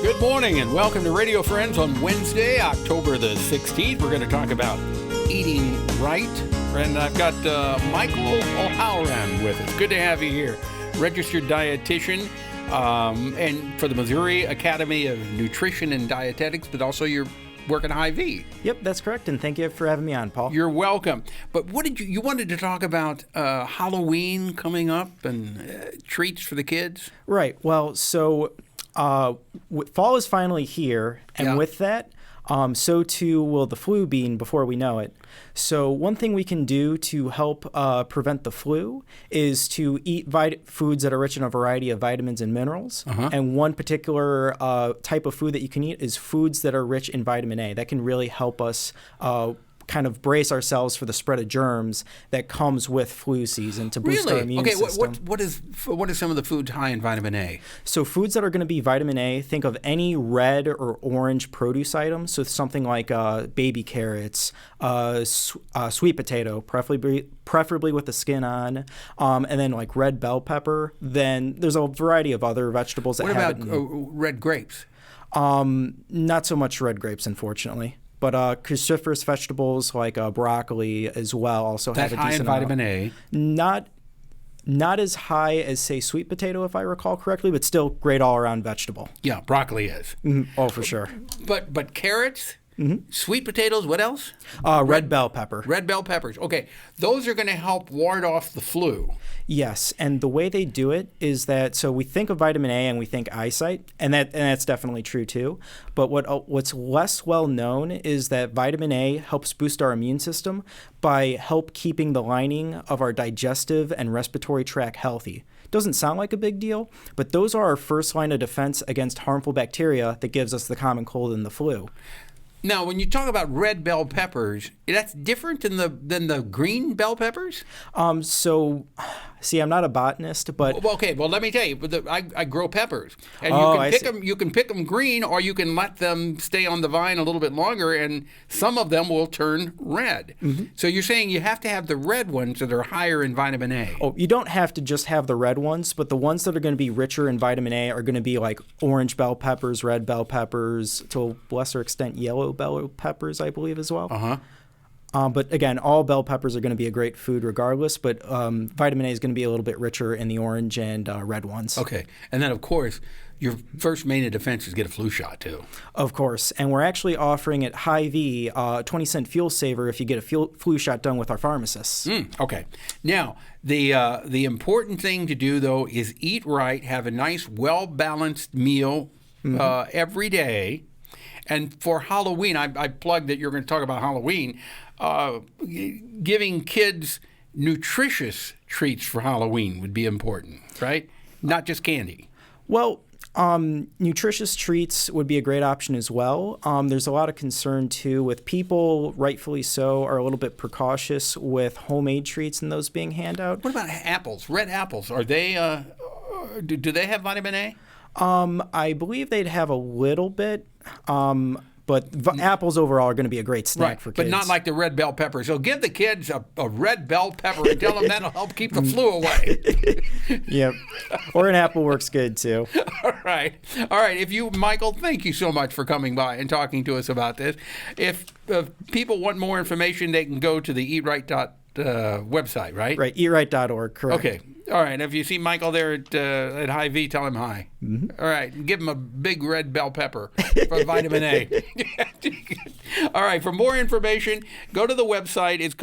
Good morning and welcome to Radio Friends on Wednesday, October the 16th. We're going to talk about eating right. And I've got Michael O'Halloran with us. Good to have you here. Registered dietitian and for the Missouri Academy of Nutrition and Dietetics, but also you're working at Hy-Vee. Yep, that's correct. And thank you for having me on, Paul. You're welcome. But what did you wanted to talk about Halloween coming up and treats for the kids? Right. Well, so fall is finally here. And with that, so too will the flu be before we know it. So one thing we can do to help prevent the flu is to eat foods that are rich in a variety of vitamins and minerals. And one particular type of food that you can eat is foods that are rich in vitamin A. That can really help us kind of brace ourselves for the spread of germs that comes with flu season to boost our immune system. What is some of the foods high in vitamin A? So foods that are going to be vitamin A, think of any red or orange produce items. So something like baby carrots, sweet potato, preferably with the skin on, and then like red bell pepper. Then there's a variety of other vegetables that have it. What about red grapes? Not so much red grapes, unfortunately. But cruciferous vegetables like broccoli as well also have a decent amount. That's high in vitamin A. Not as high as, say, sweet potato, if I recall correctly, but still great all-around vegetable. Yeah, broccoli is. Oh, for sure. But carrots, sweet potatoes, what else? Red bell pepper. Red bell peppers. Okay, those are going to help ward off the flu. Yes, and the way they do it is that, so we think of vitamin A and we think eyesight, and that's definitely true too. But what's less well known is that vitamin A helps boost our immune system by help keeping the lining of our digestive and respiratory tract healthy. Doesn't sound like a big deal, but those are our first line of defense against harmful bacteria that gives us the common cold and the flu. Now, when you talk about red bell peppers, that's different than the green bell peppers? See, I'm not a botanist, but... Well, let me tell you. I grow peppers. And you can pick them green, or you can let them stay on the vine a little bit longer, and some of them will turn red. So you're saying you have to have the red ones that are higher in vitamin A. Oh, you don't have to just have the red ones, but the ones that are going to be richer in vitamin A are going to be like orange bell peppers, red bell peppers, to a lesser extent yellow bell peppers, I believe, as well. But again, all bell peppers are going to be a great food regardless, but vitamin A is going to be a little bit richer in the orange and red ones. Okay. And then, of course, your first main of defense is get a flu shot, too. Of course. And we're actually offering at Hy-Vee a 20-cent fuel saver if you get a flu shot done with our pharmacists. Okay. Now, the important thing to do, though, is eat right, have a nice, well-balanced meal every day. And for Halloween, I plugged that you're going to talk about Halloween. Giving kids nutritious treats for Halloween would be important, right? Not just candy. Well, nutritious treats would be a great option as well. There's a lot of concern, too, with people, rightfully so, are a little bit precautious with homemade treats and those being handed out. What about apples? Red apples, are they? Do they have vitamin A? I believe they'd have a little bit. But apples overall are going to be a great snack for kids. But not like the red bell pepper. So give the kids a red bell pepper and tell them that'll help keep the flu away. Yep. Or an apple works good, too. All right. Michael, thank you so much for coming by and talking to us about this. If people want more information, they can go to the Eat Right website, right? Right, eatright.org, correct. Okay. All right. If you see Michael there at Hy-Vee, tell him hi. All right. Give him a big red bell pepper for vitamin A. All right. For more information, go to the website. It's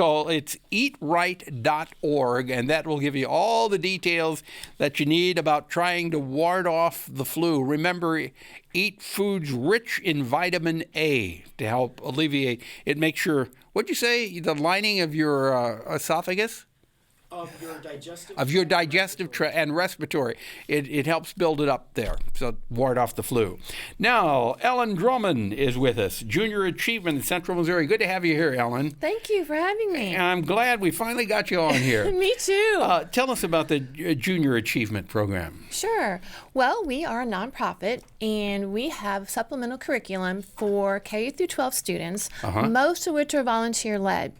eatright.org, and that will give you all the details that you need about trying to ward off the flu. Remember, eat foods rich in vitamin A to help alleviate. It makes your, what'd you say, the lining of your esophagus? Of your digestive and respiratory. It helps build it up there, so ward off the flu. Now, Ellen Drummond is with us, Junior Achievement in Central Missouri. Good to have you here, Ellen. Thank you for having me. I'm glad we finally got you on here. Me too. Tell us about the Junior Achievement Program. Sure. Well, we are a nonprofit, and we have supplemental curriculum for K through 12 students, most of which are volunteer-led.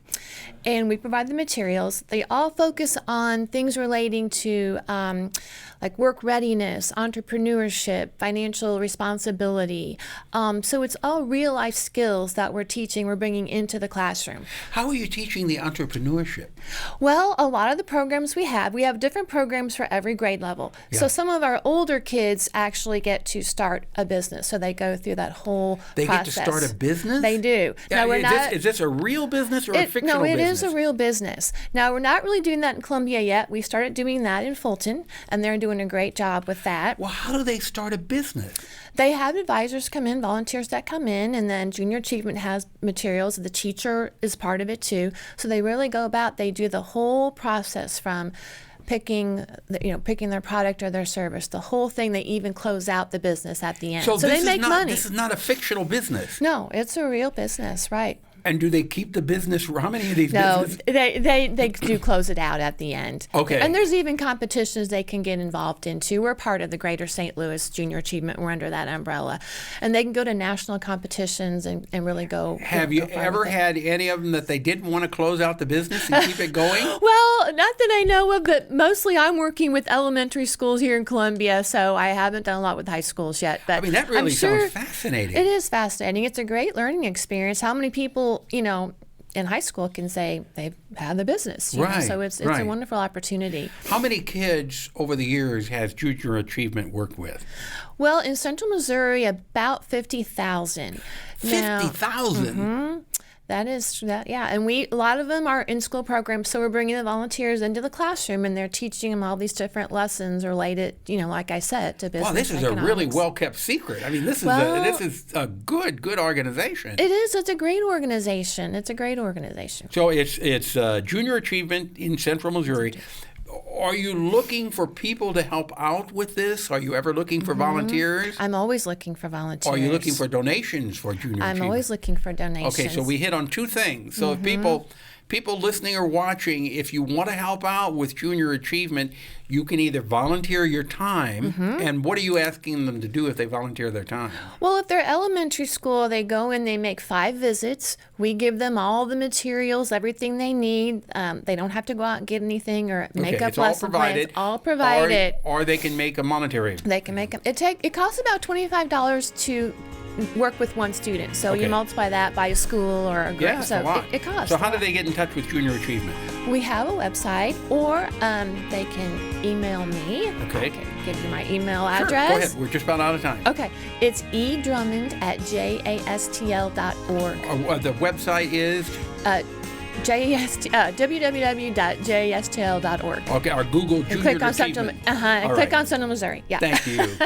and we provide the materials. They all focus on things relating to like work readiness, entrepreneurship, financial responsibility. So it's all real life skills that we're teaching, we're bringing into the classroom. How are you teaching the entrepreneurship? Well, a lot of the programs we have different programs for every grade level. Yeah. So some of our older kids actually get to start a business. So they go through that whole They process. get to start a business? They do. Yeah, Now, is this a real business or a fictional no, it business? is a real business. Now, we're not really doing that in Columbia yet. We started doing that in Fulton, and they're doing a great job with that. Well, how do they start a business? They have advisors come in, volunteers that come in, and then Junior Achievement has materials. The teacher is part of it too. So they really go about, they do the whole process from picking their product or their service, the whole thing. They even close out the business at the end. So they make money. This is not a fictional business. No, it's a real business, right? And do they keep the business? How many of these No, businesses? they do close it out at the end. Okay. And there's even competitions they can get involved in too. We're part of the Greater St. Louis Junior Achievement. We're under that umbrella. And they can go to national competitions and really go. Have you ever had any of them that they didn't want to close out the business and keep it going? Well, not that I know of, but mostly I'm working with elementary schools here in Columbia, so I haven't done a lot with high schools yet. But I mean, that really sounds fascinating. It is fascinating. It's a great learning experience. How many people, in high school can say they've had the business, you know? So it's a wonderful opportunity. How many kids over the years has Junior Achievement worked with? Well, in Central Missouri, about 50,000. 50,000? That is, yeah. And a lot of them are in-school programs, so we're bringing the volunteers into the classroom, and they're teaching them all these different lessons related, like I said, to business. Wow, this is economics. a really well-kept secret. I mean, this is a good organization. It is. It's a great organization. So it's Junior Achievement in Central Missouri. Are you looking for people to help out with this? Are you ever looking for volunteers? I'm always looking for volunteers. Are you looking for donations for Junior Achievement? I'm always looking for donations. Okay, so we hit on two things. So if people listening or watching, if you want to help out with Junior Achievement, you can either volunteer your time, and what are you asking them to do if they volunteer their time? Well, if they're elementary school, they go in, they make 5 visits. We give them all the materials, everything they need. They don't have to go out and get anything or make up lesson plans. All provided. Or they can make a monetary. They can make them. It costs about $25 to work with one student. So you multiply that by a school or a group. Yeah, so a lot. It costs. So how do they get in touch with Junior Achievement? We have a website, or they can email me. Okay. I can give you my email Sure, address. go ahead. We're just about out of time. Okay. It's edrummond@jastl.org. The website is? www.jastl.org. Okay, or Google Junior And click on Achievement. Central, All click right. on Central Missouri. Yeah. Thank you.